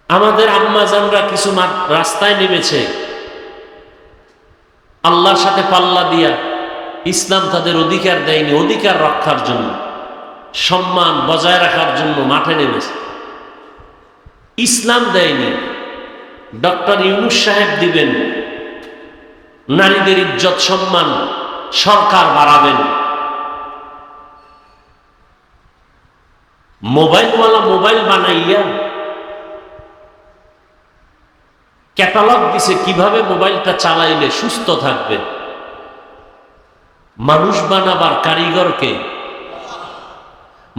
আমাদের আম্মাজানরা কিছু রাস্তায় নেমেছে আল্লাহর সাথে পাল্লা দিয়া। ইসলাম তাদের অধিকার দেয়নি, অধিকার রক্ষার জন্য, সম্মান বজায় রাখার জন্য মাঠে নেমেছে। ইসলাম দেয়নি, ডক্টর ইউনূস সাহেব দিবেন। নারীদের ইজ্জত সম্মান সরকার বাড়াবেন। মোবাইলওয়ালা মোবাইল বানাইয়া ক্যাটালগ দিছে কিভাবে মোবাইলটা চালাইলে সুস্থ থাকবে। মানুষ বানাবার কারিগরকে,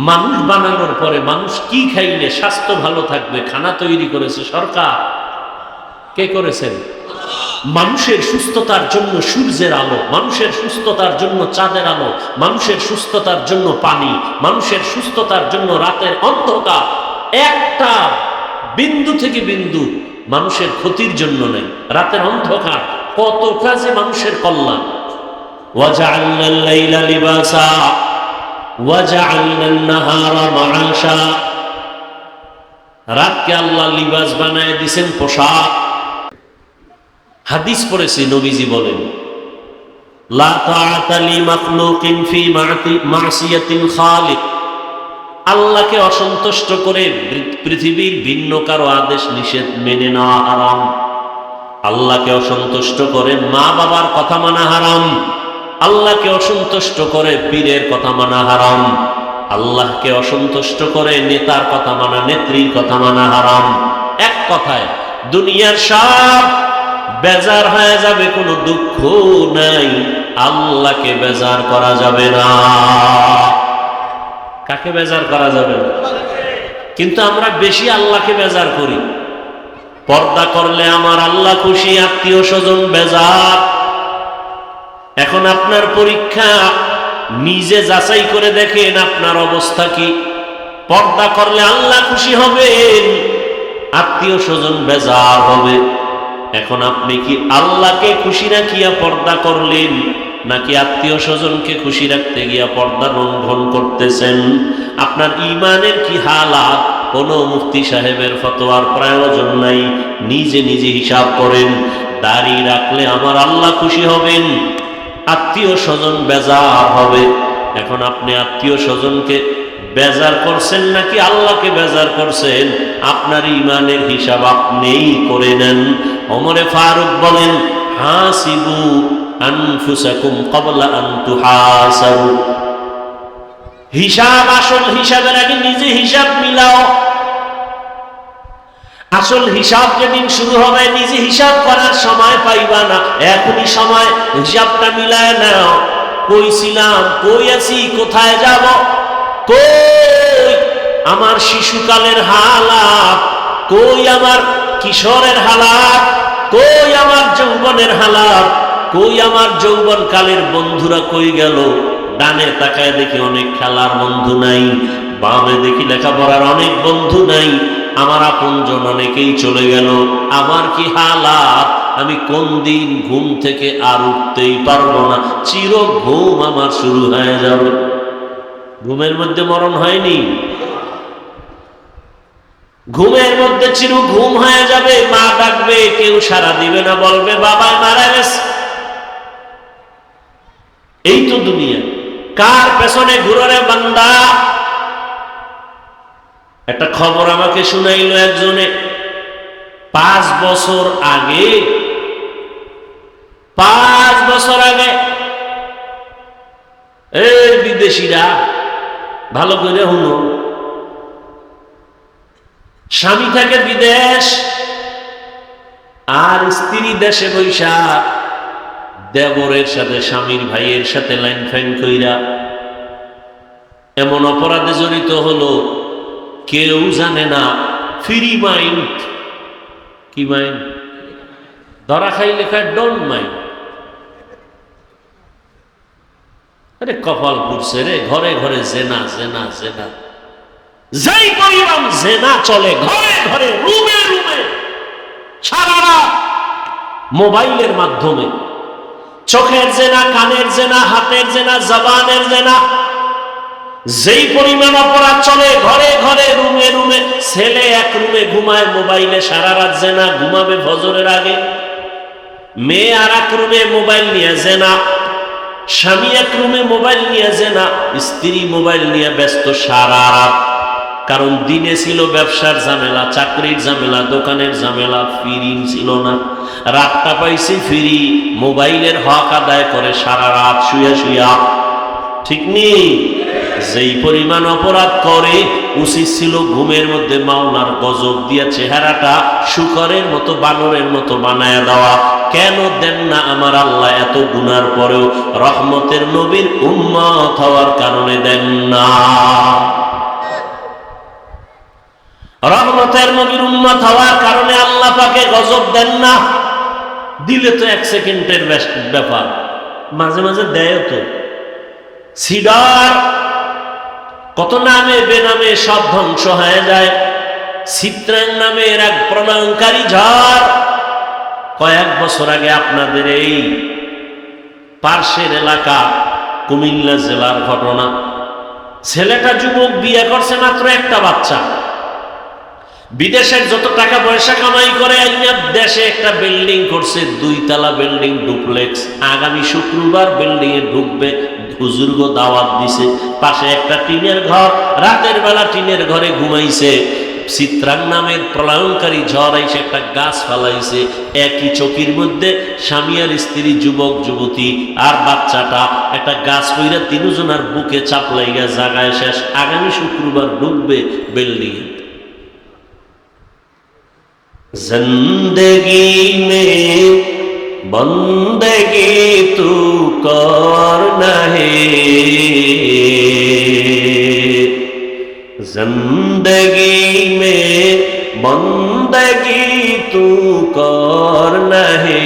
মানুষ বানানোর পরে মানুষ কি খাইলে স্বাস্থ্য ভালো থাকবে খানা তৈরি করেছে সরকার। কে করেছেন? মানুষের সুস্থতার জন্য সূর্যের আলো, মানুষের সুস্থতার জন্য চাঁদের আলো, মানুষের সুস্থতার জন্য পানি, মানুষের সুস্থতার জন্য রাতের অন্ধকার। একটা বিন্দু থেকে বিন্দু মানুষের ক্ষতির জন্য নেই। রাতের অন্ধকার কতটা যে মানুষের কল্যাণ। ওয়াজআলনাল লাইলা লিবাসা ওয়াজআলনান নাহারা মাআশা। রাতকে আল্লাহ লিবাস বানায় দিয়েছেন, পোশাক। হাদিস পড়েছি, নবীজি বলেন লা তাআতা লিমাখলুকিন ফি মাসিয়াতিল খালিক। আল্লাহকে অসন্তুষ্ট করে পৃথিবীর ভিন্ন কারো আদেশ নিষেধ মেনে নেওয়া হারাম। আল্লাহকে অসন্তুষ্ট করে মা বাবার কথা মানা হারাম। আল্লাহকে অসন্তুষ্ট করে পীরের কথা মানা হারাম। আল্লাহকে অসন্তুষ্ট করে নেতার কথা মানা, নেত্রীর কথা মানা হারাম। এক কথায় দুনিয়ার সব বেজার হয়ে যাবে, কোনো দুঃখ নাই। আল্লাহকে বেজার করা যাবে না। কাকে বেজার করা যাবে না? কিন্তু আমরা বেশি আল্লাহকে বেজার করি। পর্দা করলে আমার আল্লাহ খুশি, আত্মীয় স্বজন বেজার। এখন আপনার পরীক্ষা, নিজে যাচাই করে দেখেন আপনার অবস্থা কি। পর্দা করলে আল্লাহ খুশি হবেন, আত্মীয় স্বজন বেজার হবে। এখন আপনি কি আল্লাহকে খুশি রাখিয়া পর্দা করলেন, নাকি আত্মীয় স্বজনকে খুশি রাখতে গিয়া পর্দা লঙ্ঘন করতেছেন? আপনার ঈমানের কি হালাত? কোন মুফতি সাহেবের ফতোয়ার প্রয়োজন নাই, নিজে নিজে হিসাব করেন। দাড়ি রাখলে আমার আল্লাহ খুশি হবেন, আত্মীয় স্বজন বেজার হবে। এখন আপনি আত্মীয় স্বজনকে বেজার করছেন নাকি আল্লাহকে বেজার করছেন? আপনার ঈমানের হিসাব আপনিই করে নেন। ওমরে ফারুক বলেন হাসিবু আনফুসাকুম ক্বাবলা আন তুহাসাবু। হিসাব, আসল হিসাবের আগে নিজে হিসাব মিলাও। আসল হিসাব যেদিন শুরু হবে নিজে হিসাব করার সময় পাইবা না। এখনই সময় হিসাবটা মিলায় নাও। কই ছিলাম, কই আছি, কোথায় যাব, কই আমার শিশুকালের হালাত, কই আমার কিশোরের হালাত, কই আমার যৌবনের হালাত, কই আমার যৌবন কালের বন্ধুরা কই গেল? ডানে তাকায় দেখি অনেক খেলার বন্ধু নাই, বামে দেখি লেখাপড়ার অনেক বন্ধু নাই, আমার আপনজন অনেকেই চলে গেল। আমার কি হালাত? আমি কোন দিন ঘুম থেকে আর উঠতেই পারবো না, চির ঘুম আমার শুরু হয়ে যাবে। ঘুমের মধ্যে মরণ হয়নি? ঘুমের মধ্যে চির ঘুম হয়ে যাবে। মা ডাকবে, কেউ সাড়া দিবে না, বলবে বাবা মারা গেছে। এই তো দুনিয়া। কার পেছনে ঘুরে বান্দা? একটা খবর আমাকে শুনাইল একজনে। 5 বছর আগে, 5 বছর আগে এই বিদেশিরা, ভালো করে শুনো, স্বামী থাকে বিদেশ আর স্ত্রী দেশে বৈশা দেবরের সাথে, স্বামীর ভাইয়ের সাথে লাইন ফাইন কইরা এমন অপরাধে জড়িত হলো কেউ জানে না। Free mind. কি মাইন্ড? ধরা খাই লেখা ডোন্ট মাইন্ড। আরে কপাল পুড়ছে রে, ঘরে ঘরে জেনা জেনা জেনা। যাই পরিমাণ জেনা চলে ঘরে ঘরে, রুমে রুমে, সারা রাত মোবাইলের মাধ্যমে। চোখের জেনা, কানের জেনা, হাতের জেনা, জবানের জেনা। যেই পরিমাণ অপরাধ চলে ঘরে ঘরে, রুমে রুমে। ছেলে এক রুমে ঘুমায় মোবাইলে, সারা রাত জেনা, ঘুমাবে ফজরের আগে। মেয়ে আর এক রুমে মোবাইল নিয়ে জেনা, স্বামী এক রুমে মোবাইল নিয়ে জেনা, স্ত্রী মোবাইল নিয়ে ব্যস্ত সারা রাত। কারণ দিনে ছিল ব্যবসার ঝামেলা, চাকরির ঝামেলা, দোকানের ঝামেলা, ফ্রি ছিল না। রাতটা পাইছে ফ্রি, মোবাইলের হক আদায় করে সারা রাত শুয়া শুয়া। ঠিক নেই? যেই পরিমাণ অপরাধ করে, উচিত ছিল ঘুমের মধ্যে মাওলার গজব দিয়া চেহারাটা শুকরের মতো, বানরের মতো বানায় দেওয়া। কেন দেন না আমার আল্লাহ? এত গুনার পরেও রহমতের নবীর উম্মত হওয়ার কারণে দেন না। রহমতের নবীর উম্মত হওয়ার কারণে আল্লাহ পাকে গজব দেন না। দিলে তো এক সেকেন্ডের ব্যাপার, মাঝে মাঝে দেয় তো। সিডার কত নামে বেনামে সব ধ্বংস হয়ে যায়। চিত্রাং নামের এক প্রলয়ঙ্কারী ঝড় কয়েক বছর আগে আপনাদের এই পার্শ্বের এলাকা কুমিল্লা জেলার ঘটনা। ছেলেটা যুবক, বিয়ে করছে মাত্র একটা বাচ্চা, বিদেশের যত টাকা পয়সা কামাই করে আইনা দেশে একটা বিল্ডিং করছে, 2 তলা বিল্ডিং, ডুপ্লেক্স। আগামী শুক্রবার বিল্ডিং এ ঢুকবে, হুজুরগো দাওয়াত দিছে। পাশে একটা টিনের ঘর, রাতের বেলা টিনের ঘরে ঘুমাইছে। চিত্রাং নামের প্রলয়ঙ্কারী ঝড় এসে একটা গাছ ফালাইছে। একই চকির মধ্যে স্বামী আর স্ত্রী, যুবক যুবতী আর বাচ্চাটা একটা গাছ কইরা তিনজনের বুকে চাপ লাইগা জাগায় শেষ। আগামী শুক্রবার ঢুকবে বিল্ডিং। जिंदगी में बंदगी तू करना है, जिंदगी में बंदगी तू करना है,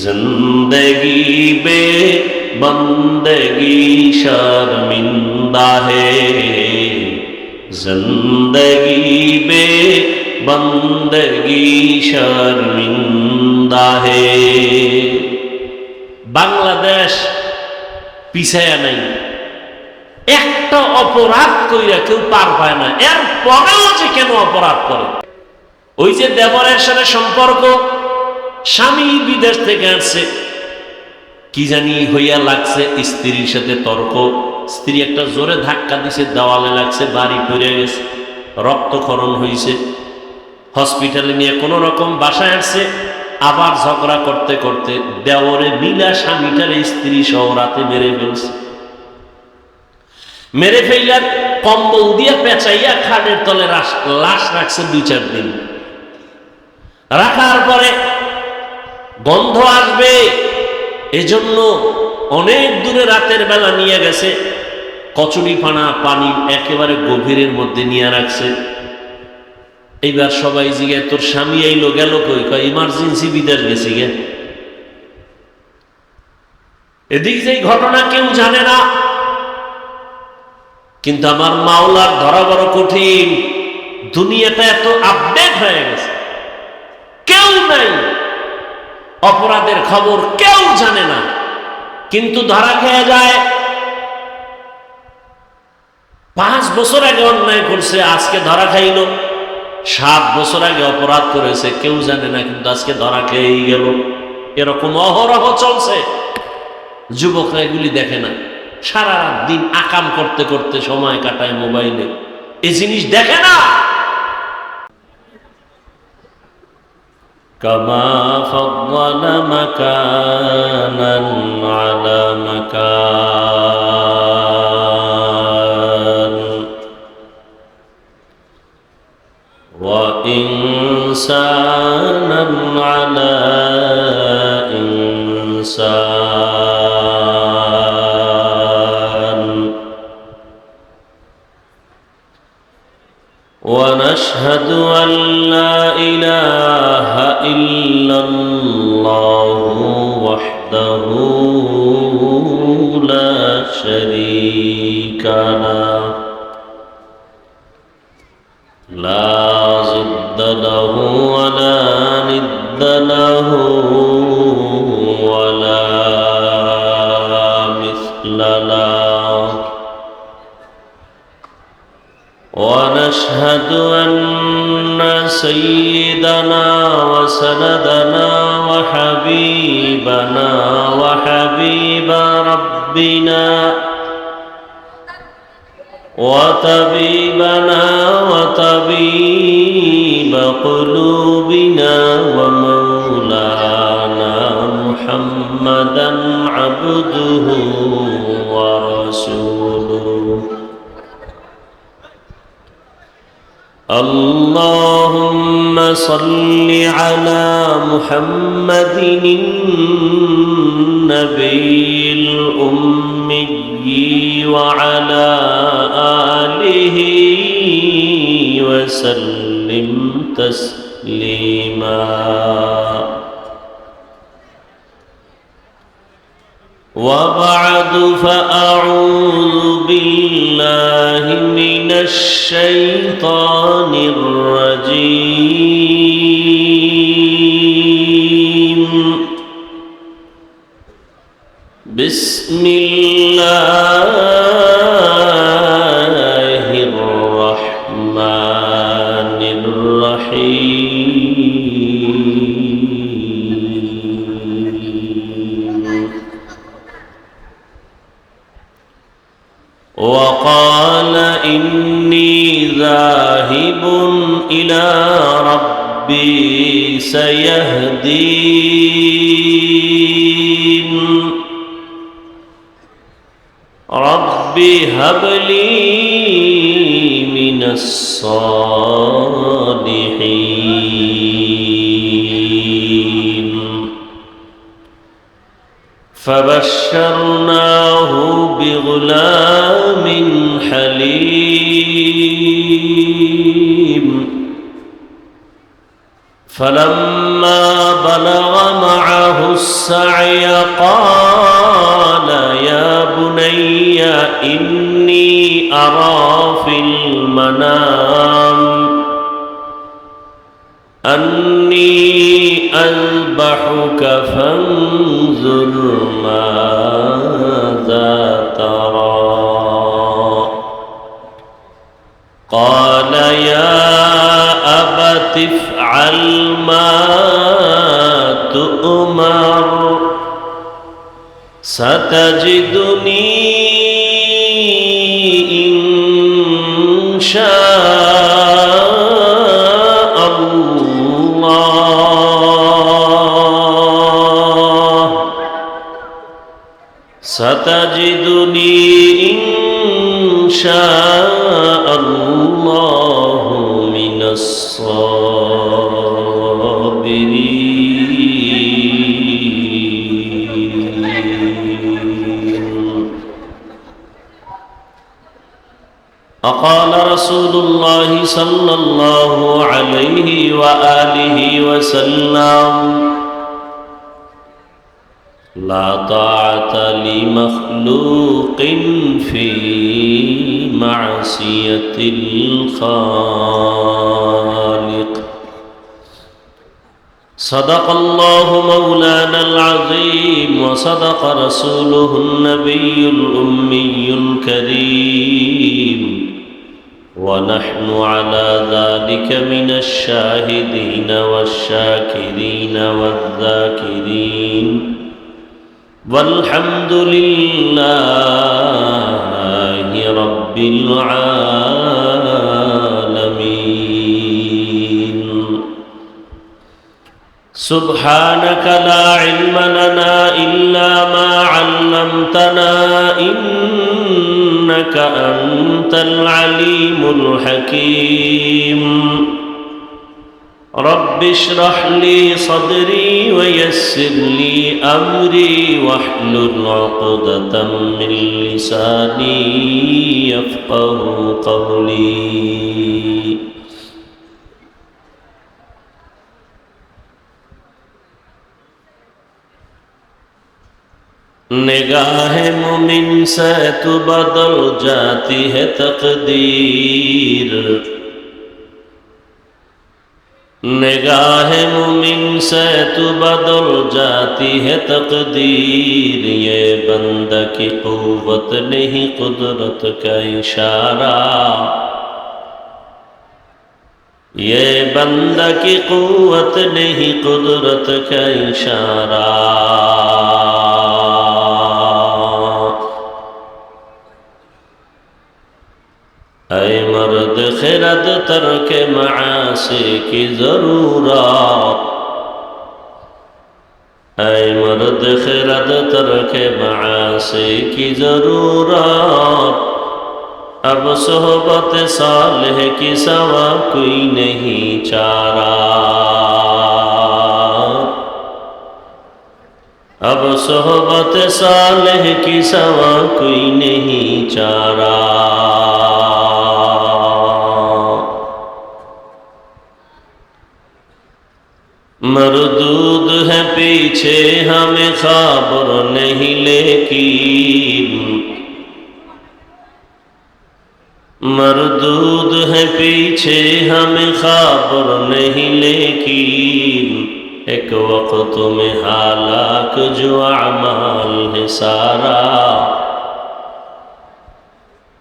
जिंदगी बे बंदगी शर्मिंदा है, जिंदगी बे बंदगी शर्मिंदा है। বাংলাদেশ পিছায়া নাই, একটা অপরাধ কইরা কেউ পার পায় না। এর পরেও যে কেন অপরাধ করে। ওই যে দেবরের সাথে সম্পর্ক, স্বামী বিদেশ থেকে আসছে, কি জানি হইয়া লাগছে, স্ত্রীর সাথে তর্ক, স্ত্রী একটা জোরে ধাক্কা দিছে, দেওয়ালে লাগছে, বাড়ি পড়ে গেছে, রক্তক্ষরণ হয়েছে। হসপিটালে নিয়ে কোন রকম বাসায় আসছে, আবার ঝগড়া করতে করতে দেওরে মিলা স্বামীটার স্ত্রী সহ রাতে মেরে ফেলছে। মেরে ফেলার কম্বল দিয়ে পেঁচাইয়া খাটের তলে লাশ রাখছে 2-4 দিন। রাখার পরে গন্ধ আসবে এজন্য অনেক দূরে রাতের বেলা নিয়ে গেছে, কচুরি পানা পানি একেবারে গভীরের মধ্যে নিয়ে রাখছে। এইবার সবাই জিজ্ঞাসা, তোর স্বামী আইলো গেল কই? কয় ইমার্জেন্সি বিদেশ গেছি গে। এদিক যে ঘটনা কেউ জানে না, কিন্তু আমার মাওলার ধরা বড় কঠিন। দুনিয়াটা এত আপডেট হয়ে গেছে, কেউ নাই, অপরাধের খবর কেউ জানে না, কিন্তু ধরা খেয়ে যায়। 5 বছর আগে অন্যায় করছে, আজকে ধরা খাইল। 7 বছর আগে অপরাধ করেছে, কেউ জানে না, কিন্তু আজকে ধরা খেয়েই গেল। এরকম অহরহ চলছে। যুবকরা এগুলি দেখে না, সারা দিন আকাম করতে করতে সময় কাটায় মোবাইলে, এই জিনিস দেখে না। কামা ফাদ্দালা মাকানান আলা মাকান ওয়া ইনসানান আলা ইনসান ওয়া নাশহাদু আল্লা ইলাহা ইল্লাল্লাহু ওয়াহদাহু লা শারীকা লাহু লা জিদ্দা লাহু ওয়া লা নিদ্দা লাহু ওয়া লা মিসলা লাহু سيدنا وسندنا وحبيبنا وحبيب ربنا وطبيبنا وطبيب قلوبنا ومولانا محمدا عبده ورسوله اللهم صل على محمد النبي الأمي وعلى آله وسلم تسليما وبعد فأعوذ بالله من الشيطان الرجيم بسم الله الرحمن الرحيم وقال إني ذاهب إلى ربي سيهدين رب هب لي من الصالحين فبشرناه بغلام حليم فلما بلغ معه السعي قال يا بني إني أرى في المنام أني أذبحك فانظر ماذا ترى قال يا أبت افعل ما تؤمر ستجدني إن شاء الله ستجدني إن شاء الله من الصابرين أقال رسول الله صلى الله عليه وآله وسلم لا طاعة لمخلوق في معصية الخالق صدق الله مولانا العظيم وصدق رسوله النبي الأمي الكريم ونحن على ذلك من الشاهدين والشاكرين والذاكرين والحمد لله رب العالمين سبحانك لا علم لنا إلا ما علمتنا إنك أنت العليم الحكيم رب اشرح لي صدري ويسر لي أمري واحلل عقدة من لساني يفقه قولي निगाह मुमिन से तो बदल जाती है तकदीर निगाह मुमिन से तो बदल जाती है तकदीर ये बंदा की कुव्वत नहीं कुदरत का इशारा ये बंदा की कुव्वत नहीं कुदरत का इशारा। ऐ मर्द खिरद तर्क मासी की जरूरत, ऐ मर्द खिरद तर्क मासी की जरूरत। अब सोहबत सालेह की सवा कोई नहीं चारा। अब सोहबत सालेह की सवा कोई नहीं चारा। मरदूद है पीछे हमें खबर नहीं, लेकिन मरदूद है पीछे हमें खबर नहीं, लेकिन एक वक्त में हालाक जो अमाल है सारा।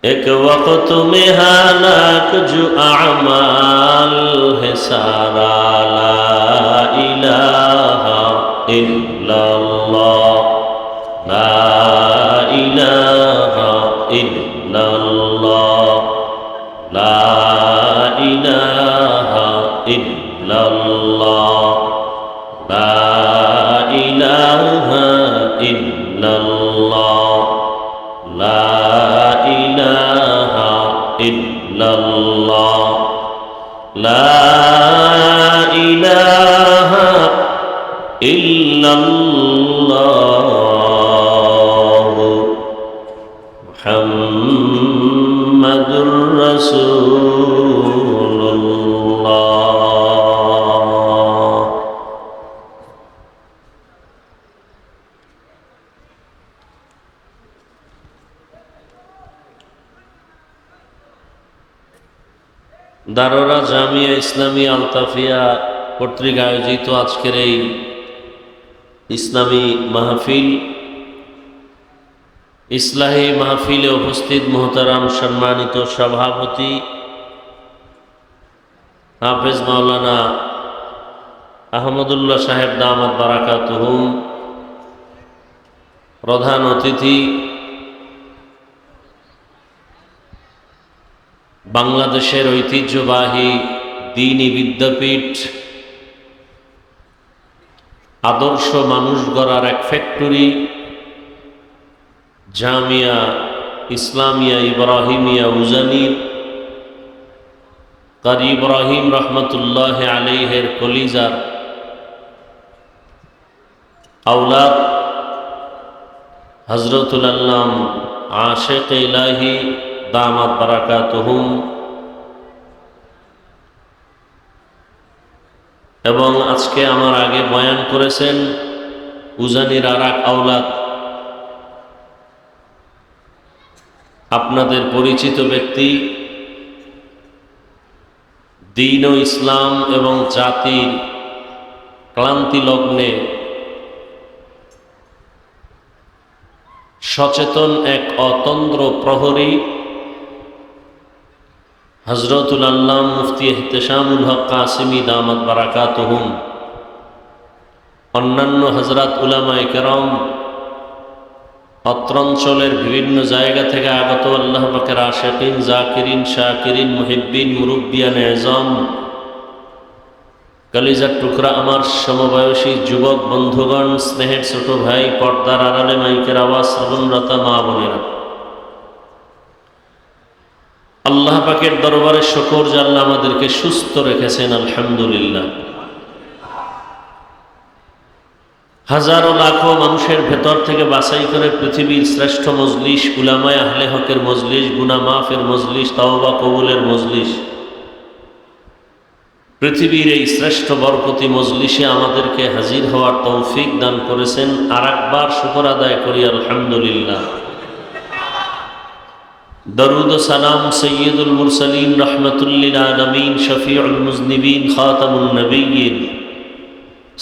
एक वक्त में हालाक जो अमाल है सारा। ला इलाहा इल्लल्लाह, ला इलाहा इल्लल्लाह, ला इलाहा इल्लल्लाह, ला इलाहा इल्लल्लाह, ला इलाहा इल्लल्लाह, ला इलाहा इल्लल्लाह मुहम्मदुर रसूलुल्लाह। দারোরা জামিয়া ইসলামী আলতাফিয়া কর্তৃক আয়োজিত আজকের এই ইসলামী মাহফিল, ইসলাহী মাহফিলে উপস্থিত মোহতারাম সম্মানিত সভাপতি হাফেজ মাওলানা আহমদুল্লাহ সাহেব দামাত বারাকাতুহুম, প্রধান অতিথি বাংলাদেশের ঐতিহ্যবাহী দ্বীনি বিদ্যাপীঠ, আদর্শ মানুষ গড়ার এক ফ্যাক্টরি জামিয়া ইসলামিয়া ইব্রাহিমিয়া উজানির কারি ইব্রাহিম রহমতুল্লাহ আলাইহের কলিজার আওলাদ হযরতুল আল্লাম আশিক ইলাহি দামাত বারাকাতুহুম, এবং আজকে আমার আগে বয়ান করেছেন উজানির আর এক আওলাদ, আপনাদের পরিচিত ব্যক্তি, দ্বীন ও ইসলাম এবং জাতির ক্লান্তি লগ্নে সচেতন এক অতন্দ্র প্রহরী হযরতুল আল্লাম মুফতি ইহতেশামুল হক কাসিমি দামাত বারাকাতুহুম, অন্যান্য হযরত উলামায়ে কেরাম, অত্রাঞ্চলের বিভিন্ন জায়গা থেকে আগত আল্লাহ পাকের আশিকিন, জাকিরিন, শাকিরিন, মুহিব্বিন, মুরব্বিয়ান এজাম, কলিজার টুকরা আমার সমবয়সী যুবক বন্ধুগণ, স্নেহের ছোট ভাই, পর্দার আড়ালে মাইকের আওয়াজ শ্রবণরতা মা বোনেরা, আল্লাহ পাকের দরবারে শুকর যে আল্লাহ আমাদেরকে সুস্থ রেখেছেন, আলহামদুলিল্লাহ। হাজারো লাখো মানুষের ভেতর থেকে বাছাই করে পৃথিবীর শ্রেষ্ঠ মজলিস, উলামায়ে আহলে হকের মজলিস, গুনাহ মাফের মজলিস, তাওবা কবুলের মজলিস, পৃথিবীর এই শ্রেষ্ঠ বরকতি মজলিসে আমাদেরকে হাজির হওয়ার তৌফিক দান করেছেন। আর একবার শুকর আদায় করি আলহামদুলিল্লাহ। দরুদ ও সালাম সৈয়দুল মুরসালিন রহমাতুল লিল আলামিন, শফিউল মুজনিবিন, খাতামুন নবিয়্যিন,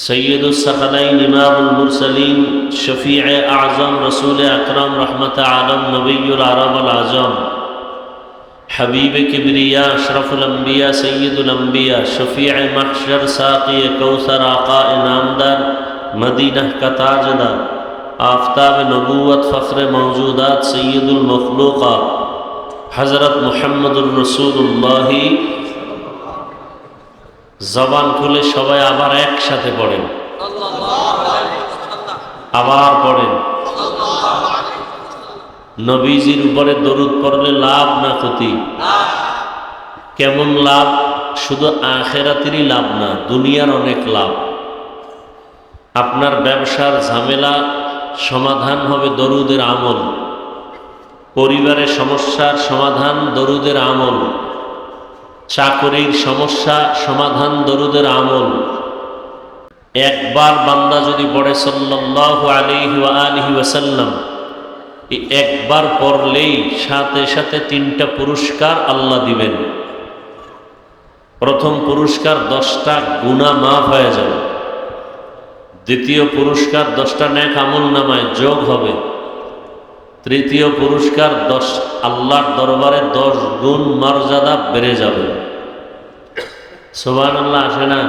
সৈয়দুস সাকালাইন, ইমামুল মুরসালিন, শফিয়ে আযম, রাসূল আকরাম, রহমত আলম, নবিয়ুল আরব আল আজম, حبیب کبریا اشرف الانبیاء سید الانبیاء شفیع محشر ساقی کوثر آقا انعامدار مدینہ کا تاجدار آفتاب نبوت فخر موجودات سید المخلوقات حضرت محمد الرسولullah জবান খুলে সবাই আবার একসাথে পড়েন আবার পড়েন নবীজির উপরে দরুদ পড়লে লাভ না ক্ষতি? কেমন লাভ? শুধু আখিরাতেরই লাভ না, দুনিয়ার অনেক লাভ। আপনার ব্যবসার ঝামেলা সমাধান হবে দরুদের আমল, পরিবারের সমস্যার সমাধান দরুদের আমল, চাকরির সমস্যা সমাধান দরুদের আমল। একবার বান্দা যদি পড়ে সাল্লাল্লাহু আলাইহি ওয়া আলিহি ওয়াসাল্লাম, একবার পড়লেই সাথে সাথে 3টা পুরস্কার আল্লাহ দিবেন। প্রথম পুরস্কার 10টা গুনাহ মাফ হয়ে যাবে, দ্বিতীয় পুরস্কার 10টা নেক আমল নামায় যোগ হবে, তৃতীয় পুরস্কার আল্লাহর দরবারে 10 গুণ মর্যাদা বেড়ে যাবে। সুবহানাল্লাহ আসে না?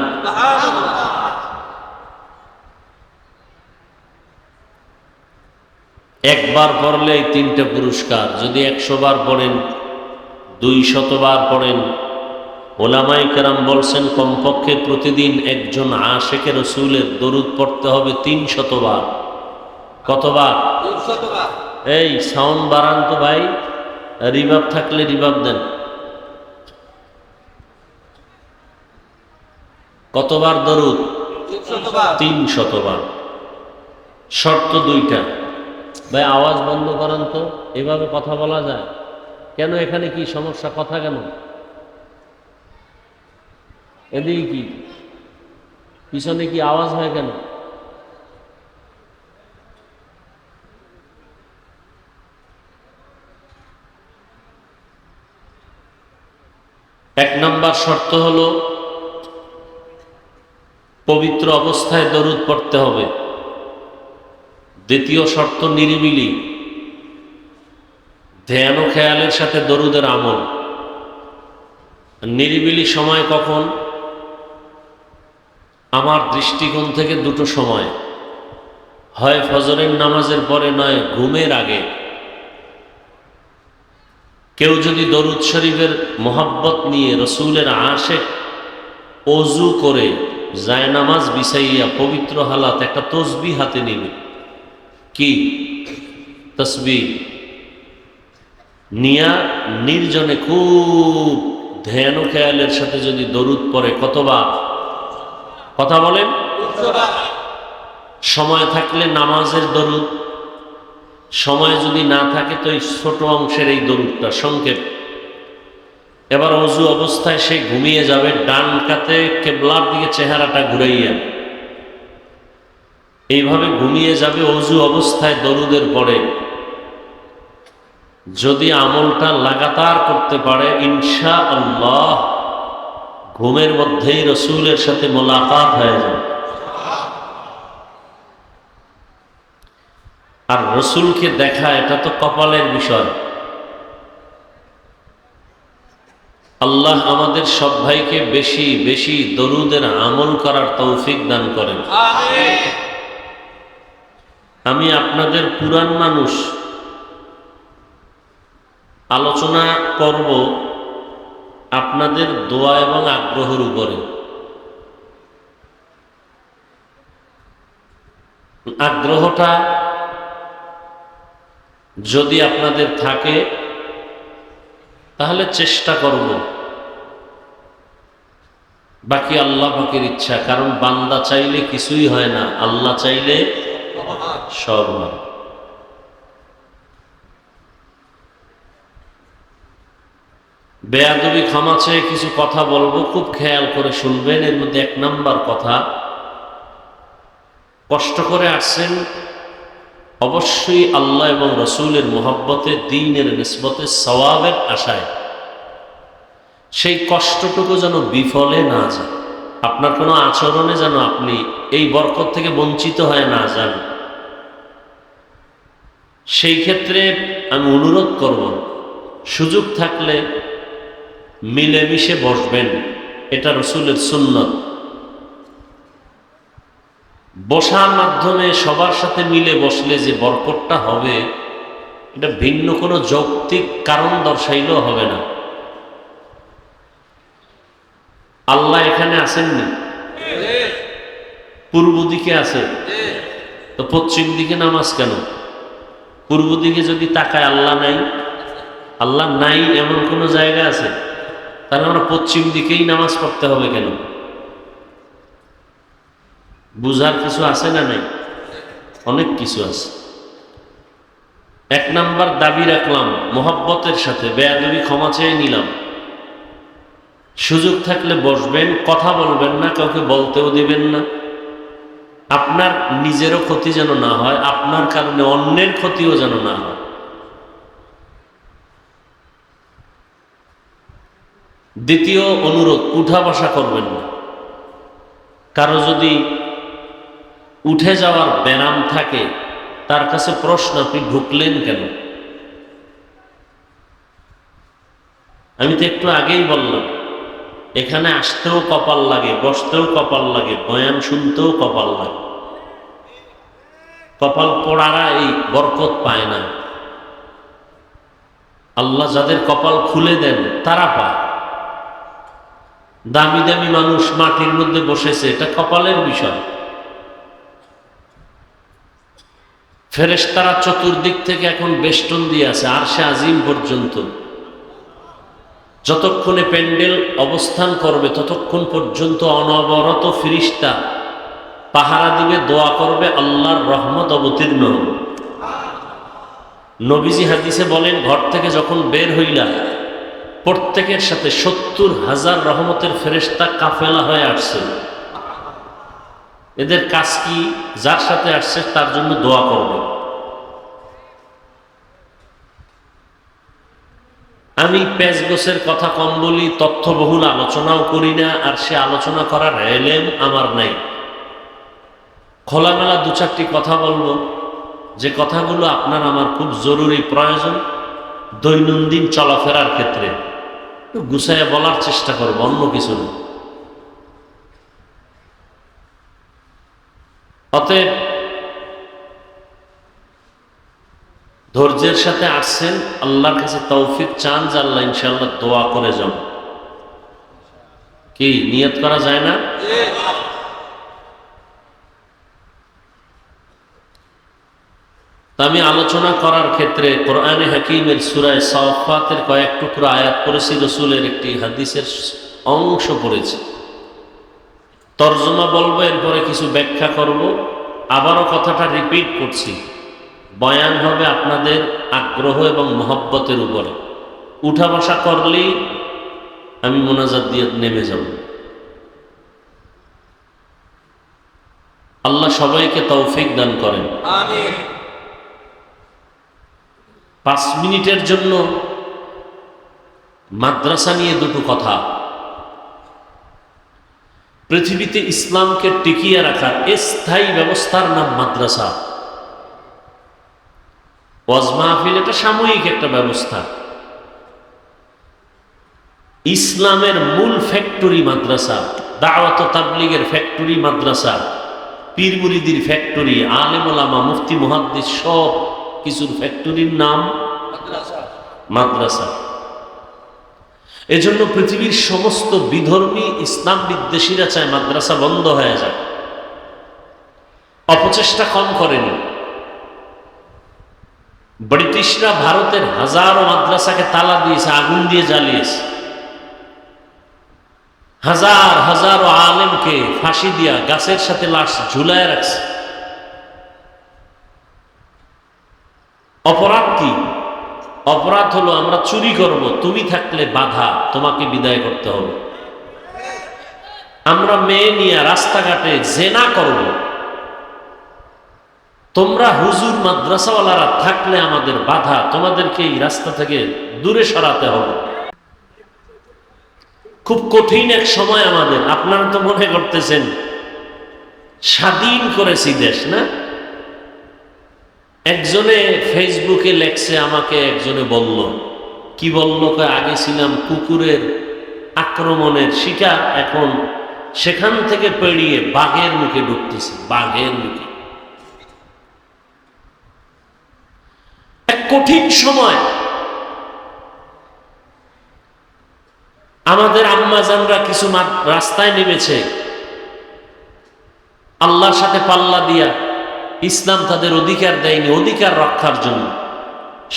একবার পড়লে এই 3টা পুরস্কার, যদি 100 বার পড়েন, 200 বার পড়েন, ওলামায়ে কেরাম বলছেন কমপক্ষে প্রতিদিন একজন আশিকে রাসূলের দরুদ পড়তে হবে 300 বার। কতবার? 300 বার। এই সাউন্ড বাড়ান তো ভাই, রিভাব থাকলে রিভাব দেন। কতবার দরুদ? 300 বার। শর্ত 2টা। ভাই আওয়াজ বন্ধ করেন তো, এভাবে কথা বলা যায় কেন? এখানে কি সমস্যা? কথা কেন? এদিকে কি পিছনে কি আওয়াজ হয় কেন? এক নম্বর শর্ত হলো পবিত্র অবস্থায় দরুদ পড়তে হবে। দ্বিতীয় শর্ত নিরিবিলি, ধ্যান ও খেয়ালের সাথে দরুদের আমল। নিরিবিলি সময় কখন? আমার দৃষ্টিকোণ থেকে 2টো সময়, হয় ফজরের নামাজের পরে, নয় ঘুমের আগে। কেউ যদি দরুদ শরীফের মোহাব্বত নিয়ে রসুলের আশিক ওযু করে জায়নামাজ বিছাইয়া পবিত্র হালাত একটা তসবিহ হাতে নিবে, কি তসবিহ নিয়া নির্জনে খুব ধ্যান ও খেয়ালের সাথে যদি দরুদ পড়ে, কতবার? কথা বলেন। সময় থাকলে নামাজের দরুদ, সময় যদি না থাকে তো এই ছোট অংশের এই দরুদটা সংক্ষেপ। এবার ওযু অবস্থায় সে ঘুমিয়ে যাবে, ডান কাতে কিবলার দিকে চেহারাটা ঘুরাইয়া এইভাবে ঘুমিয়ে যাবে ওযু অবস্থায় দরুদের পরে। যদি আমলটা লাগাতার করতে পারে, ইনশাআল্লাহ ঘুমের মধ্যেই রসুলের সাথে মোলাকাত হয়ে যাবে। আর রসুলকে দেখা এটা তো কপালের বিষয়। আল্লাহ আমাদের সব ভাইকে বেশি বেশি দরুদের আমল করার তৌফিক দান করেন। আমি আপনাদের পুরান মানুষ, আলোচনা করব আপনাদের দোয়া এবং আগ্রহের উপরে। আগ্রহটা যদি আপনাদের থাকে তাহলে চেষ্টা করব, বাকি আল্লাহ পাকের ইচ্ছা। কারণ বান্দা চাইলে কিছুই হয় না, আল্লাহ চাইলে সব হয়। বেয়াদবি ক্ষমা চেয়ে কিছু কথা বলবো, খুব খেয়াল করে শুনবেন। এর মধ্যে 1 নাম্বার কথা, কষ্ট করে আসছেন অবশ্যই আল্লাহ এবং রসুলের মোহাব্বতে, দ্বীনের নিসবতে, সওয়াবের আশায়। সেই কষ্টটুকু যেন বিফলে না যায়, আপনার কোনো আচরণে যেন আপনি এই বরকত থেকে বঞ্চিত হয়ে না যান। সেই ক্ষেত্রে আমি অনুরোধ করব, সুযোগ থাকলে মিলেমিশে বসবেন, এটা রসুলের সুন্নত। বসার মাধ্যমে সবার সাথে মিলে বসলে যে বরকতটা হবে, এটা ভিন্ন কোনো যৌক্তিক কারণ দর্শাইলেও হবে না। আল্লাহ এখানে আসেননি, পূর্ব দিকে আছে, তো পশ্চিম দিকে নামাজ কেন? পূর্ব দিকে যদি তাকায় আল্লাহ নাই, আল্লাহ নাই এমন কোনো জায়গা আছে? তাহলে আমরা পশ্চিম দিকেই নামাজ পড়তে হবে কেন? বুঝার কিছু আছে না নাই? অনেক কিছু আছে। এক নাম্বার দাবি রাখলাম মোহাব্বতের সাথে, বেয়াদবি ক্ষমা চেয়ে নিলাম। সুযোগ থাকলে বসবেন, কথা বলবেন না, কাউকে বলতেও দিবেন না। আপনার নিজেরও ক্ষতি যেন না হয়, আপনার কারণে অন্যের ক্ষতিও যেন না হয়। দ্বিতীয় অনুরোধ, উঠা বসা করবেন না। কারো যদি উঠে যাওয়ার ব্যারাম থাকে, তার কাছে প্রশ্ন, আপনি ঢুকলেন কেন? আমি তো একটু আগেই বললাম, এখানে আসতেও কপাল লাগে, বসতেও কপাল লাগে, বয়ান শুনতেও কপাল লাগে। কপাল পোড়ারা এই বরকত পায় না। আল্লাহ যাদের কপাল খুলে দেন তারা পায়। দামি দামি মানুষ মাটির মধ্যে বসেছে, এটা কপালের বিষয়। ফেরেশতারা চতুর্দিক থেকে এখন বেষ্টন দিয়ে আছে আরশে আজিম পর্যন্ত। যতক্ষণে প্যান্ডেল অবস্থান করবে ততক্ষণ পর্যন্ত অনবরত ফেরেশতা পাহারা দিবে, দোয়া করবে, আল্লাহর রহমত অবতীর্ণ হবে। নবীজি হাদিসে বলেন, ঘর থেকে যখন বের হইলা প্রত্যেকের সাথে 70,000 রহমতের ফেরেশতা কাফেলা হয়ে আসছে। এদের কাজ কি? যার সাথে আসছে তার জন্য দোয়া করবে। আমি পেঁচগোছের কথা কম বলি, তথ্যবহুল আলোচনাও করি না, আর সে আলোচনা করার এলেম আমার নাই। খোলামেলা দু চারটি কথা বলবো, যে কথাগুলো আপনার আমার খুব জরুরি প্রয়োজন দৈনন্দিন চলাফেরার ক্ষেত্রে। গুছাইয়া বলার চেষ্টা করব, অন্য কিছু না। অতএব ধৈর্যের সাথে আসছেন, আল্লাহর কাছে তৌফিক চান যে আল্লাহ ইনশাআল্লাহ দোয়া করে যান। কি নিয়ত করা যায় না? আমি আলোচনা করার ক্ষেত্রে কোরআনে হাকিমের সূরা সাফফাতের কয়েক টুকরো আয়াত পড়েছি, রসুলের একটি হাদিসের অংশ পড়েছি। তর্জমা বলবো, এরপরে কিছু ব্যাখ্যা করব। আবারও কথাটা রিপিট করছি, বয়ান হবে আপনাদের আগ্রহ এবং মহব্বতের উপরে। উঠা বসা করলেই আমি মোনাজাত দিয়ে নেমে যাব। আল্লাহ সবাইকে তৌফিক দান করেন, আমিন। 5 মিনিটের জন্য মাদ্রাসা নিয়ে দুটো কথা। পৃথিবীতে ইসলামকে টিকিয়ে রাখার স্থায়ী ব্যবস্থার নাম মাদ্রাসা। ওয়াজ মাহফিল এটা সাময়িক একটা ব্যবস্থা। ইসলামের মূল ফ্যাক্টরি মাদ্রাসা, দাওয়াত ও তাবলীগের ফ্যাক্টরি মাদ্রাসা, পীর মুরিদির ফ্যাক্টরি, আলেম ওলামা, মুফতি মুহাদ্দিস সব কিছুর ফ্যাক্টরির নাম মাদ্রাসা। এজন্য পৃথিবীর সমস্ত বিধর্মী ইসলাম বিদ্বেষীরা চায় মাদ্রাসা বন্ধ হয়ে যায়। অপচেষ্টা কম করেনি। ব্রিটিশরা ভারতের হাজারো মাদ্রাসাকে তালা দিয়েছে, আগুন দিয়ে জ্বালিয়েছে। হাজার হাজারো আলেমকে ফাঁসি দিয়া গাছের সাথে লাশ ঝুলায় রাখছে। অপরাধ কি? অপরাধ হলো আমরা চুরি করব, তুমি থাকলে বাধা, তোমাকে বিদায় করতে হবে। আমরা মেয়ে নিয়ে রাস্তাঘাটে জেনা করব, তোমরা হুজুর মাদ্রাসাওয়ালারা থাকলে আমাদের বাধা, তোমাদেরকে এই রাস্তা থেকে দূরে সরাতে হবে। খুব কঠিন এক সময় আমাদের। আপনারা তো মনে করতেছেন স্বাধীন করেছি দেশ, না? একজনে ফেসবুকে লেখছে, আমাকে একজনে বলল, কি বলল, আগে ছিলাম কুকুরের আক্রমণের শিকার এখন সেখান থেকে পেরিয়ে বাঘের মুখে ঢুকতেছে, বাঘের মুখে। এক কঠিন সময় আমাদের আম্মাজানরা কিছু রাস্তায় নেমেছে আল্লাহর সাথে পাল্লা দিয়া। ইসলাম তাদের অধিকার দেয়নি, অধিকার রক্ষার জন্য,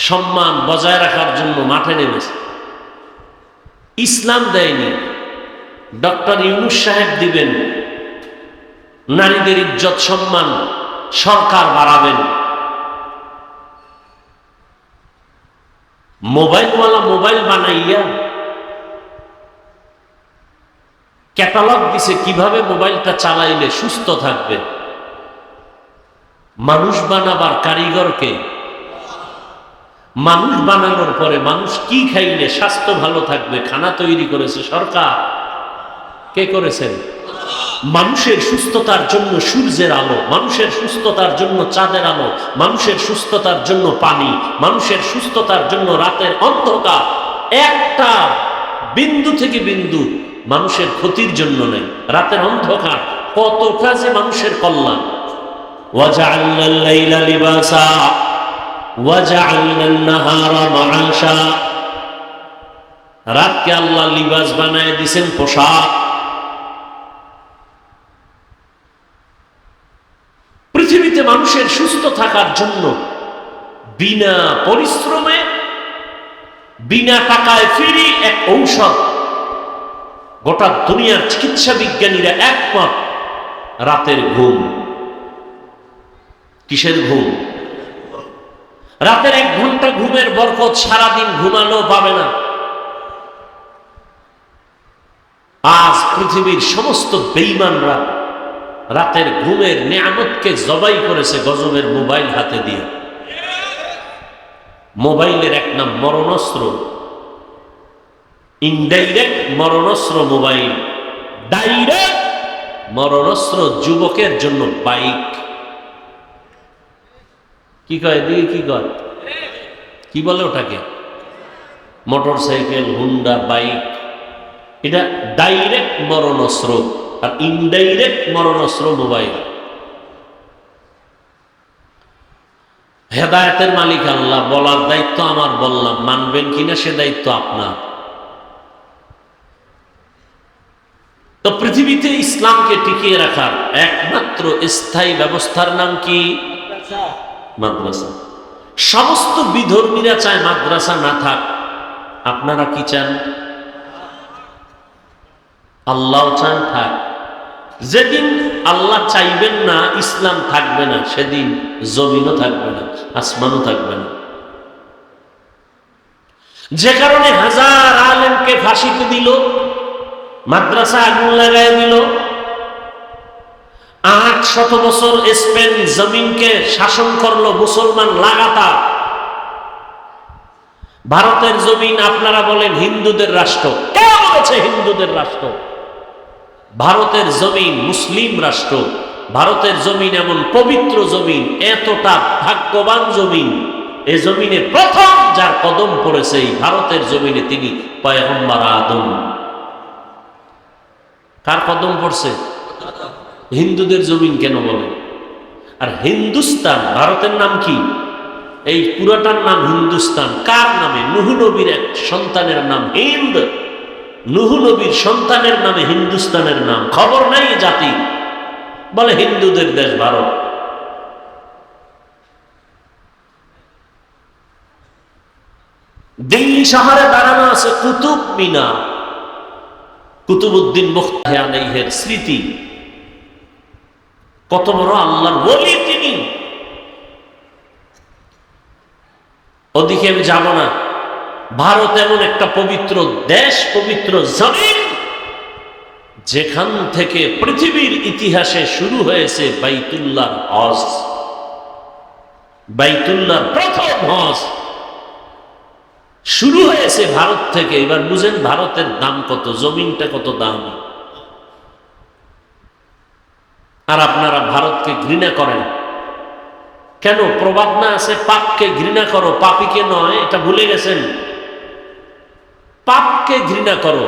সম্মান বজায় রাখার জন্য মাঠে নেমেছে। ইসলাম দেয়নি, ডক্টর ইউনূস সাহেব দিবেন, নারীদের ইজ্জত সম্মান সরকার বাড়াবেন। মোবাইলওয়ালা মোবাইল বানাইয়া ক্যাটালগ দিছে কিভাবে মোবাইলটা চালাইলে সুস্থ থাকবে। মানুষ বানাবার কারিগরকে, মানুষ বানানোর পরে মানুষ কি খাইলে স্বাস্থ্য ভালো থাকবে খানা তৈরি করেছে সরকার। কে করেছেন? মানুষের সুস্থতার জন্য সূর্যের আলো, মানুষের সুস্থতার জন্য চাঁদের আলো, মানুষের সুস্থতার জন্য পানি, মানুষের সুস্থতার জন্য রাতের অন্ধকার। একটা বিন্দু থেকে বিন্দু মানুষের ক্ষতির জন্য নেই। রাতের অন্ধকার কতটা যে মানুষের কল্যাণ। ওয়াজআলনা আল-লাইলা লিবাসা ওয়াজআলনা আন-নাহারা মাআশা। রাতকে আল্লাহ লিবাস বানায় দিয়েছেন, পোশাক। পৃথিবীতে মানুষের সুস্থ থাকার জন্য বিনা পরিশ্রমে, বিনা টাকায় ফ্রি এক ঔষধ। গোটা দুনিয়ার চিকিৎসা বিজ্ঞানীরা একমত, রাতের ঘুম। কিসের ঘুম? রাতের 1 ঘন্টা ঘুমের বরকত সারাদিন ঘুমানো পাবে না। আজ পৃথিবীর সমস্ত বেঈমানরা রাতের ঘুমের নিয়ামতকে জবাই করেছে গজবের মোবাইল হাতে দিয়ে। মোবাইলের এক নাম মরণাস্ত্র, ইনডাইরেক্ট মরণাস্ত্র মোবাইল, ডাইরেক্ট মরণাস্ত্র যুবকের জন্য বাইক। কি কয় দিকে? কি কয়? কি বলে ওটাকে? Motor cycle, Honda, bike. এটা ডাইরেক্ট মরণাস্ত্র, আর ইনডাইরেক্ট মরণাস্ত্র মোবাইল। হেদায়েতের মালিক আল্লাহ, বলার দায়িত্ব আমার, বললাম। মানবেন কিনা সে দায়িত্ব আপনার। তো পৃথিবীতে ইসলামকে টিকিয়ে রাখার একমাত্র স্থায়ী ব্যবস্থার নাম কি? মাদ্রাসা। সমস্ত বিধর্মীরা চায় মাদ্রাসা না থাক। আপনারা কি চান? আল্লাহ চান থাক। যেদিন আল্লাহ চাইবেন না ইসলাম থাকবে না, সেদিন জমিনও থাকবে না, আসমানও থাকবে না। যে কারণে হাজার আলেমকে ফাঁসিতে দিল, মাদ্রাসা আগুন লাগাই দিল। 800 বছর স্পেন জমিনকে শাসন করলো মুসলমান লাগাতার। ভারতের জমিন আপনারা বলেন হিন্দুদের রাষ্ট্র। কে বলেছে হিন্দুদের রাষ্ট্র? ভারতের জমিন মুসলিম রাষ্ট্র। ভারতের জমিন এমন পবিত্র জমিন, এতটা ভাগ্যবান জমিন। এ জমিনে প্রথম যার কদম পড়েছে এই ভারতের জমিনে, তিনি পয়গম্বর আদম। কার কদম পড়ছে? হিন্দুদের জমিন কেন বলেন? আর হিন্দুস্তান, ভারতের নাম কি? এই পুরাটার নাম হিন্দুস্তান। কার নামে? নূহ নবীর এক সন্তানের নাম হিন্দ। নূহ নবীর সন্তানের নামে হিন্দুস্তানের নাম। খবর নাই জাতি, বলে হিন্দুদের দেশ ভারত। দিল্লি শহরে দাঁড়ানো আছে কুতুব মিনার, কুতুবউদ্দিন মুফতি আলাইহির স্মৃতি। কত বড় আল্লাহর ওলি তিনি। ওদিকে আমি যাব না। ভারত এমন একটা পবিত্র দেশ, পবিত্র জমিন, যেখান থেকে পৃথিবীর ইতিহাসে শুরু হয়েছে বাইতুল্লাহ হজ। বাইতুল্লাহ প্রথম হজ শুরু হয়েছে ভারত থেকে। এবার বুঝেন ভারতের দাম কত, জমিনটা কত দাম। আর আপনারা ভারতকে ঘৃণা করেন কেন? প্রবাদ না আছে, পাপকে ঘৃণা করো পাপীকে নয়? এটা ভুলে গেছেন? পাপকে ঘৃণা করো,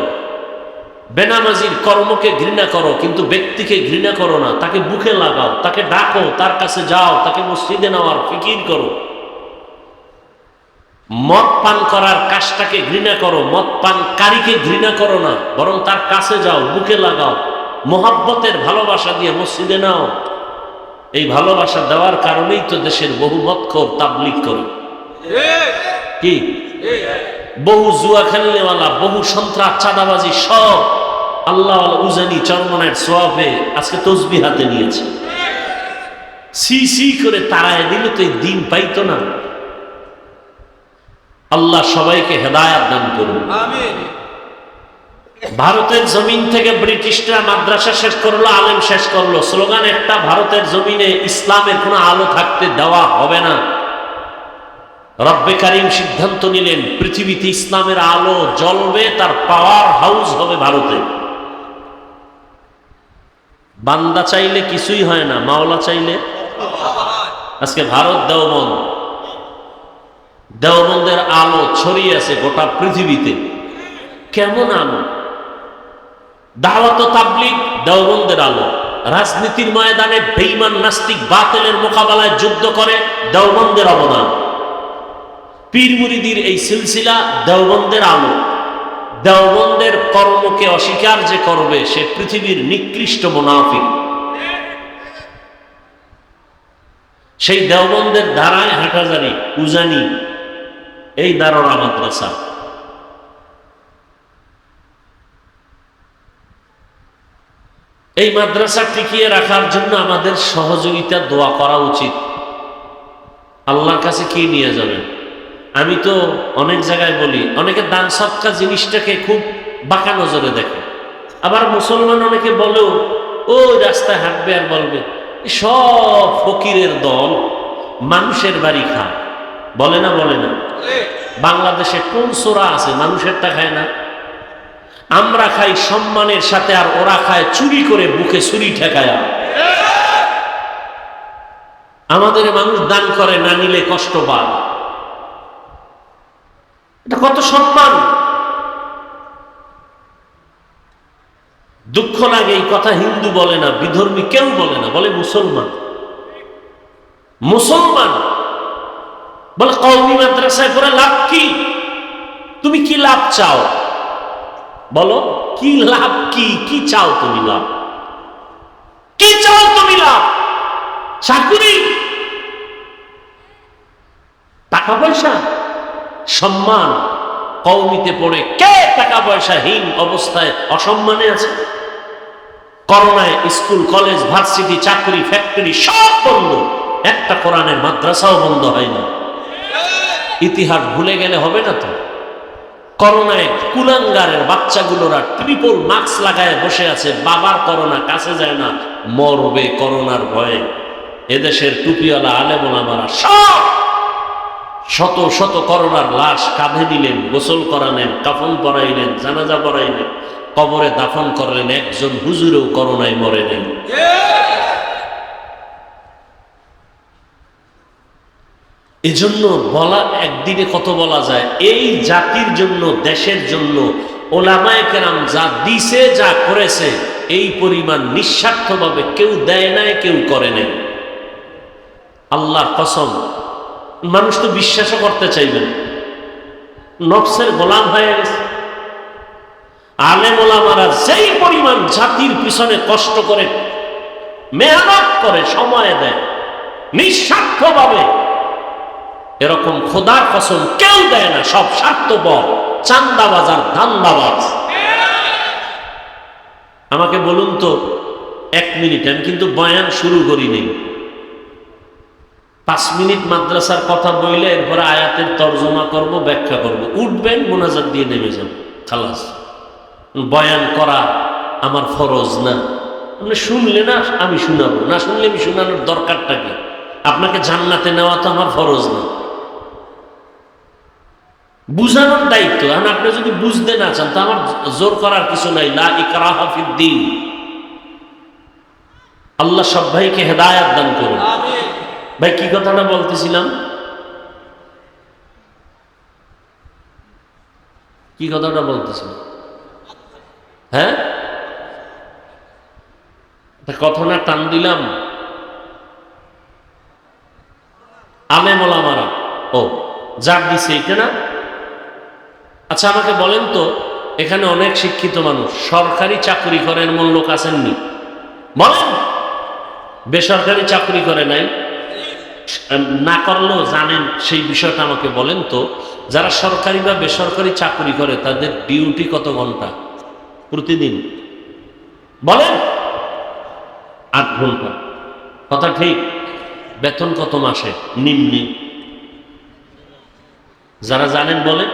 বেনামাজির কর্মকে ঘৃণা করো, কিন্তু ব্যক্তিকে ঘৃণা করো না। তাকে বুকে লাগাও, তাকে ডাকো, তার কাছে যাও, তাকে মসজিদে নেওয়ার ফিকির করো। মদ পান করার কাজটাকে ঘৃণা করো, মদ পানকারীকে ঘৃণা করো না, বরং তার কাছে যাও, বুকে লাগাও, মোহাব্বতের ভালোবাসা দিয়ে মসজিদে নাও। এই ভালোবাসা দেওয়ার কারণেই তো দেশের বহু মদখোর তাবলীগ করে, কি বহু জুয়া খেলনেওয়ালা, বহু সন্ত্রাস, চাঁদাবাজি সব আল্লাহ উজানি চরমনের সোয়াবে আজকে তসবিহ হাতে নিয়েছে। সি সি করে তাড়ায় দিলে তো এই দিন পাইতো না। আল্লাহ সবাইকে হেদায়াত দান করুন, আমিন। ভারতের জমিন থেকে ব্রিটিশরা মাদ্রাসা শেষ করলো, আলেম শেষ করলো, স্লোগান একটা, ভারতের জমিনে ইসলামের কোনো আলো থাকতে দেওয়া হবে না। রব্বে কারিম সিদ্ধান্ত নিলেন পৃথিবীতে ইসলামের আলো জ্বলবে, তার পাওয়ার হাউস হবে ভারতে। বান্দা চাইলে কিছুই হয় না, মাওলা চাইলে। আজকে ভারত দেওবন্দ, দেওবন্দের আলো ছড়িয়ে আছে গোটা পৃথিবীতে। কেমন আলো? দাওয়াত ও তাবলীগ দেওবন্দের আলো। রাজনীতির ময়দানে বেঈমান নাস্তিক বাতিলের মোকাবেলায় যুদ্ধ করে দেওবন্দের অবদান। পীর মুরিদির এই সিলসিলা দেওবন্দের আলো। দেওবন্দের কর্মকে অস্বীকার যে করবে সে পৃথিবীর নিকৃষ্ট মুনাফিক। সেই দেওবন্দের ধারায় হাটাজারি, উজানি, এই দারোরা মাদ্রাসা। এই মাদ্রাসা টিকিয়ে রাখার জন্য আমাদের সহযোগিতা দোয়া করা উচিত। আল্লাহর কাছে কি নিয়ে যাবেন? আমি তো অনেক জায়গায় বলি, অনেকে দান সৎকা জিনিসটাকে খুব বাঁকা নজরে দেখে। আবার মুসলমান অনেকে বলেও, ওই রাস্তায় হাঁটবে আর বলবে সব ফকিরের দল, মানুষের বাড়ি খায়। বলে না? বলে না? বাংলাদেশে কোন সোরা আছে মানুষেরটা খায় না? আমরা খাই সম্মানের সাথে, আর ওরা খায় চুরি করে, বুকে ছুরি ঠেকায়া। আমাদের মানুষ দান করে, না নিলে কষ্ট পায়। এটা কত সম্মান! দুঃখ লাগে এই কথা হিন্দু বলে না, বিধর্মী কেউ বলে না, বলে মুসলমান। মুসলমান বলে কওমি মাদ্রাসায় পড়ে লাভ কি? তুমি কি লাভ চাও বলো? কি লাভ? কি চাও তুমি? লাভ কি চাও তুমি? লাভ চাকুরি, টাকা পয়সা, সম্মান? কওমিতে পড়ে কে টাকা পয়সাহীন অবস্থায় অসম্মানে আছে? করোনায় স্কুল, কলেজ, ভার্সিটি, চাকরি, ফ্যাক্টরি সব বন্ধ, একটা কোরআনের মাদ্রাসাও বন্ধ হয়নি। ইতিহাস ভুলে গেলে হবে না তো? করোনায় কুলাঙ্গারের বাচ্চাগুলোরা ট্রিপল মাস্ক লাগায় বসে আছে, বাবার করোনা, কাছে যায় না, মরবে করোনার ভয়ে। এদেশের টুপিওয়ালা আলেম ওলামারা সব শত শত করোনার লাশ কাঁধে নিলেন, গোসল করালেন, কাফন পরাইলেন, জানাজা পরাইলেন, কবরে দাফন করলেন। একজন হুজুরেও করোনায় মরে নেই। এজন্য বলা, একদিনে কত বলা যায়। এই জাতির জন্য, দেশের জন্য ওলামায়ে কেরাম যা দিছে, যা করেছে, এই পরিমাণ নিঃস্বার্থভাবে কেউ দেয় নাই, কেউ করে নাই। আল্লাহর কসম, মানুষ তো বিশ্বাসও করতে চাইবে না, নফসের গোলাম হয়ে গেছে। আলেম ওলামারা যেই পরিমাণ জাতির পিছনে কষ্ট করে, মেহনত করে, সময় দেয় নিঃস্বার্থভাবে, এরকম খোদার কসম কেউ দেয় না। সব স্বার্থপর, চান্দাবাজ আর ধান্দাবাজ। আমাকে বলুন তো 1 মিনিট, আমি কিন্তু বয়ান শুরু করি নেই, 5 মিনিট মাদ্রাসার কথা বললে এরপরে আয়াতের তর্জমা করব, ব্যাখ্যা করব, উঠবেন, মোনাজাত দিয়ে নেমে যান, খালাস। বয়ান করা আমার ফরজ না। আপনি শুনলে না আমি শুনাবো, না শুনলে আমি শুনানোর দরকারটা কি? আপনাকে জান্নাতে নেওয়া তো আমার ফরজ না, বুঝানোর দায়িত্ব। এখন আপনি যদি বুঝতে না চান তো আমার জোর করার কিছু নাই। লা ইকরাহা ফিদ্দীন। আল্লাহ সব ভাইকে হেদায়াত দান করুন। ভাই কি কথাটা বলতেছিলাম? কি কথাটা বলতেছিলাম? হ্যাঁ, কথা না টান দিলাম। আলেম ওলামারা, ও যার দিছে এটা না। আচ্ছা আমাকে বলেন তো, এখানে অনেক শিক্ষিত মানুষ, সরকারি চাকরি করে এমন লোক আছেননি? বলেন। বেসরকারি চাকরি করে নাই? না করলেও জানেন সেই বিষয়টা আমাকে বলেন তো। যারা সরকারি বা বেসরকারি চাকরি করে তাদের ডিউটি কত ঘন্টা প্রতিদিন? বলেন। 8 ঘন্টা। কথা ঠিক। বেতন কত মাসে নিম্নে? যারা জানেন বলেন।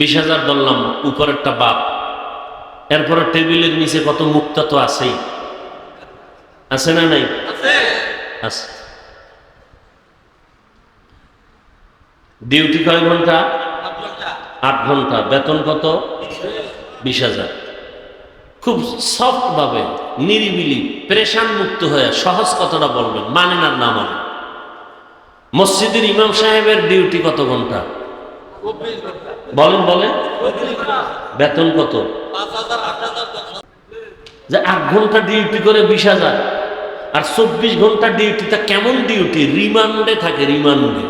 20,000 বললাম, উপরেরটা বাপ। এরপরে টেবিলের নিচে কত মুক্তা তো আছেই, আছে না নাই? আছে। ডিউটি কয় ঘন্টা? 8 ঘন্টা। বেতন কত? 20,000। খুব সফট ভাবে, নিরিবিলি, প্রেশান মুক্ত হয়ে সহজ কথাটা বলবেন, মানেন আর না মানেন। মসজিদের ইমাম সাহেবের ডিউটি কত ঘন্টা? বলেন বলেন। বেতন কত? যে 8 ঘন্টা ডিউটি করে 20,000, আর 24 ঘন্টা ডিউটিটা কেমন ডিউটি? রিমান্ডে থাকে, রিমান্ডে।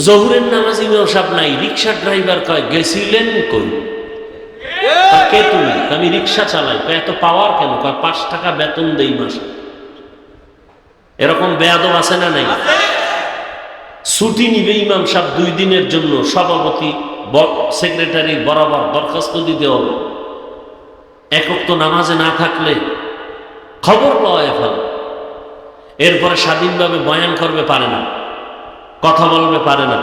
জহুরের নামাজ ইমাম সাহেব নাই, রিক্সা ড্রাইভার কয় গেছিলেন কই? কে তুমি? আমি রিক্সা চালাই। এত পাওয়ার কেন? 5 টাকা বেতন দেই মাসে। এরকম বেয়াদব আছে না নাই? ছুটি নিবে ইমাম সাহেব 2 দিনের জন্য, সভাপতি সেক্রেটারি বরাবর দরখাস্ত দিতে হবে। একক তো নামাজে না থাকলে খবর পাওয়া ফেল। এরপরে স্বাধীনভাবে বয়ান করবে পারে না, কথা বলবে পারে না।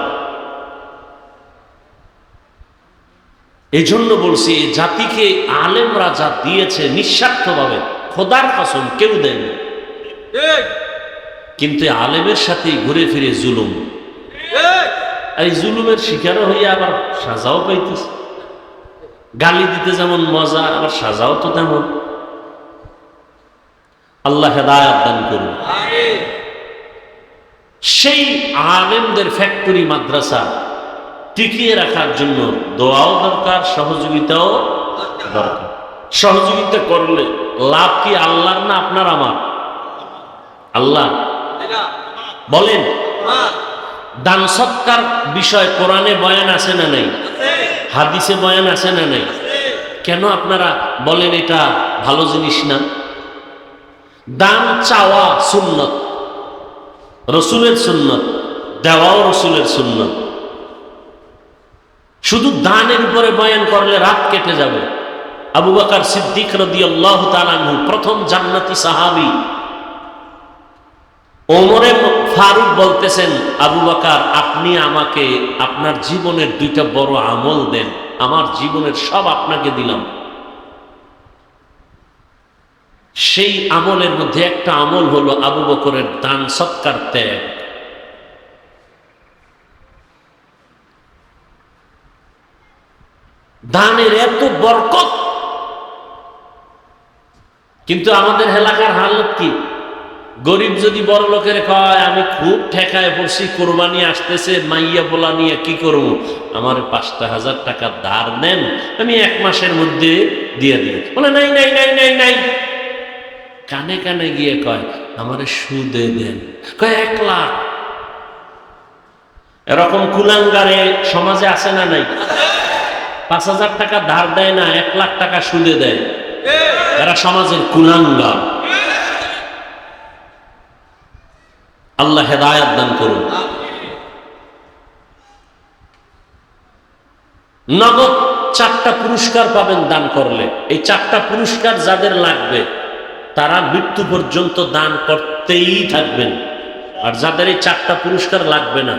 এই জন্য বলছি, জাতিকে আলেমরা যা দিয়েছে নিঃস্বার্থভাবে, খোদার কসম কেউ দেয়নি। কিন্তু আলেমের সাথে ঘুরে ফিরে জুলুম, এই জুলুমের শিকারও হইয়া আবার সাজাও পাইতেছে। গালি দিতে যেমন মজা, আবার সাজাও তো তেমন। আল্লাহ হেদায়েত দান করুন। সেই আলেমদের ফ্যাক্টরি মাদ্রাসা টিকিয়ে রাখার জন্য দোয়াও দরকার, সহযোগিতাও দরকার। সহযোগিতা করলে লাভ কি আল্লাহর না আপনার আমার? আল্লাহ। বলেন। দান সৎকার বিষয় কোরআনে বয়ান আছে না নাই? হাদিসে বয়ান আছে না নাই? কেন আপনারা বলেন এটা ভালো জিনিস না? দান চাওয়া সুন্নত, রসুলের সুন্নত, দেওয়াও রসুলের সুন্নত। শুধু দানের উপরে বয়ান করলে রাত কেটে যাবে। আবু বকর সিদ্দিক রাদিয়াল্লাহু তাআলা আনহু প্রথম জান্নাতি সাহাবী। ওমরে ফারুক বলতেছেন, আবু বকর আপনি আমাকে আপনার জীবনের 2টা বড় আমল দেন, আমার জীবনের সব আপনাকে দিলাম। সেই আমলের মধ্যে একটা আমল হলো আবু বকরের দান সৎকার ত্যাগ। দানের এত বরকত, কিন্তু আমাদের এলাকার হালত কি? গরিব যদি বড় লোকের কয় আমি খুব ঠেকায় পড়ছি, কোরবানি আসতেছে, মাইয়া বলা নিয়ে কি করব, আমার 5,000 টাকা ধার নেন, আমি 1 মাসের মধ্যে দিয়ে দিই। বলে নাই নাই নাই নাই নাই। কানে কানে গিয়ে কয় আমারে সুদে দেন, কয় 1 লাখ। এরকম কুলাঙ্গারে সমাজে আছে না নাই? 5,000 টাকা ধার দেয় না, 1 লাখ টাকা সুদে দেয়। এরা সমাজের কুলাঙ্গার। আল্লাহ হেদায়েত দান করুন। নগদ 4টা পুরস্কার পাবেন দান করলে। এই 4টা পুরস্কার যাদের লাগবে তারা মৃত্যু পর্যন্ত দান করতেই থাকবেন। আর যাদের এই 4টা পুরস্কার লাগবে না,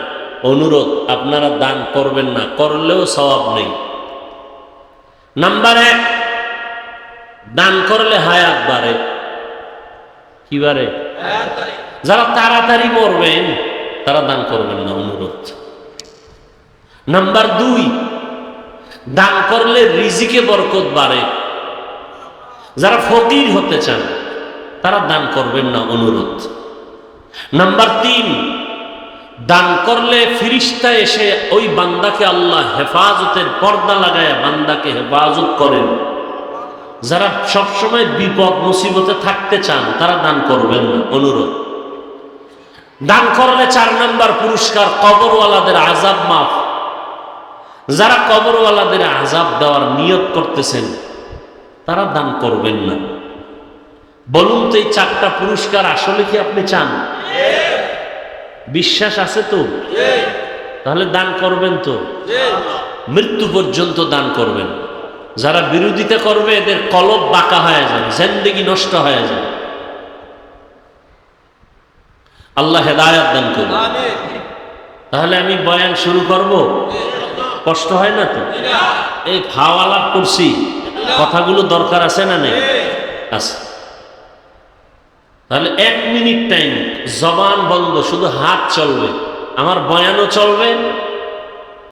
অনুরোধ আপনারা দান করবেন না, করলেও সওয়াব নেই। নাম্বার 1, দান করলে হায়াত বাড়ে। কি বাড়ে? যারা তাড়াতাড়ি মরবেন তারা দান করবেন না, অনুরোধ। নাম্বার 2, দান করলে রিজিকে বরকত বাড়ে। যারা ফকির হতে চান তারা দান করবেন না, অনুরোধ। নাম্বার 3, দান করলে ফিরিস্তা এসে ওই বান্দাকে আল্লাহ হেফাজতের পর্দা লাগায় বান্দাকে হেফাজত করেন। যারা সবসময় বিপদ মুসিবতে থাকতে চান তারা দান করবেন না, অনুরোধ। দান করলে 4 নাম্বার পুরস্কার, কবরওয়ালাদের আযাব মাফ। যারা কবরওয়ালাদের আযাব দেওয়ার নিয়ত করতেছেন তারা দান করবেন না। বলুন তো এই 4টা পুরস্কার আসলে কি আপনি চান? বিশ্বাস আছে তো? তাহলে দান করবেন তো? মৃত্যু পর্যন্ত দান করবেন। যারা বিরোধিতা করবে এদের কলব বাঁকা হয়ে যাবে, জিন্দেগি নষ্ট হয়ে যাবে। আল্লাহ হেদায়েত দান করুন। তাহলে আমি বয়ান শুরু করব, কষ্ট হয় না তো? এই ফাওয়ালাপ করছি, কথাগুলো দরকার আছে না নেই? আছে। তাহলে 1 মিনিট টাইম, জবান বন্ধ, শুধু হাত চলবে, আমার বয়ানও চলবে,